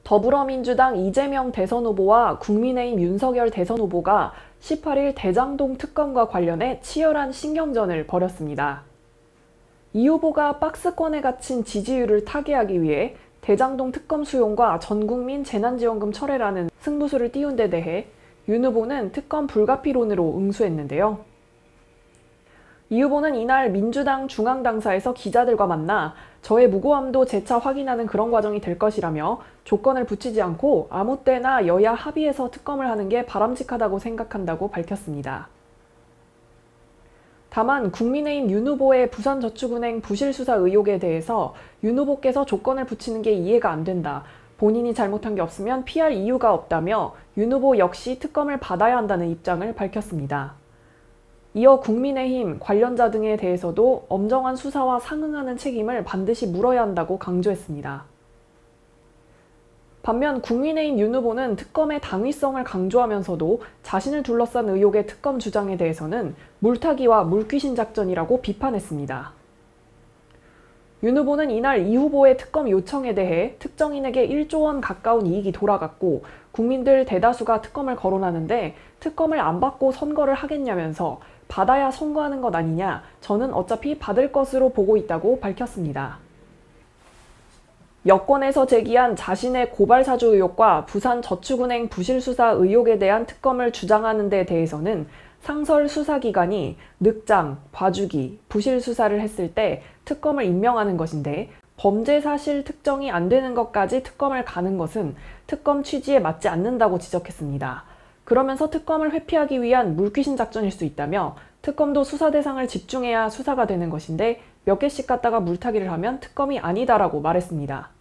더불어민주당 이재명 대선 후보와 국민의힘 윤석열 대선 후보가 18일 대장동 특검과 관련해 치열한 신경전을 벌였습니다. 이 후보가 박스권에 갇힌 지지율을 타개하기 위해 대장동 특검 수용과 전국민 재난지원금 철회라는 승부수를 띄운 데 대해 윤 후보는 특검 불가피론으로 응수했는데요. 이 후보는 이날 민주당 중앙당사에서 기자들과 만나 저의 무고함도 재차 확인하는 그런 과정이 될 것이라며 조건을 붙이지 않고 아무 때나 여야 합의해서 특검을 하는 게 바람직하다고 생각한다고 밝혔습니다. 다만 국민의힘 윤 후보의 부산저축은행 부실수사 의혹에 대해서 윤 후보께서 조건을 붙이는 게 이해가 안 된다. 본인이 잘못한 게 없으면 피할 이유가 없다며 윤 후보 역시 특검을 받아야 한다는 입장을 밝혔습니다. 이어 국민의힘 관련자 등에 대해서도 엄정한 수사와 상응하는 책임을 반드시 물어야 한다고 강조했습니다. 반면 국민의힘 윤 후보는 특검의 당위성을 강조하면서도 자신을 둘러싼 의혹의 특검 주장에 대해서는 물타기와 물귀신 작전이라고 비판했습니다. 윤 후보는 이날 이 후보의 특검 요청에 대해 특정인에게 1조 원 가까운 이익이 돌아갔고 국민들 대다수가 특검을 거론하는데 특검을 안 받고 선거를 하겠냐면서 받아야 선거하는 것 아니냐, 저는 어차피 받을 것으로 보고 있다고 밝혔습니다. 여권에서 제기한 자신의 고발사주 의혹과 부산저축은행 부실수사 의혹에 대한 특검을 주장하는 데 대해서는 상설 수사기관이 늑장, 봐주기, 부실수사를 했을 때 특검을 임명하는 것인데 범죄 사실 특정이 안 되는 것까지 특검을 가는 것은 특검 취지에 맞지 않는다고 지적했습니다. 그러면서 특검을 회피하기 위한 물귀신 작전일 수 있다며 특검도 수사 대상을 집중해야 수사가 되는 것인데 몇 개씩 갖다가 물타기를 하면 특검이 아니다라고 말했습니다.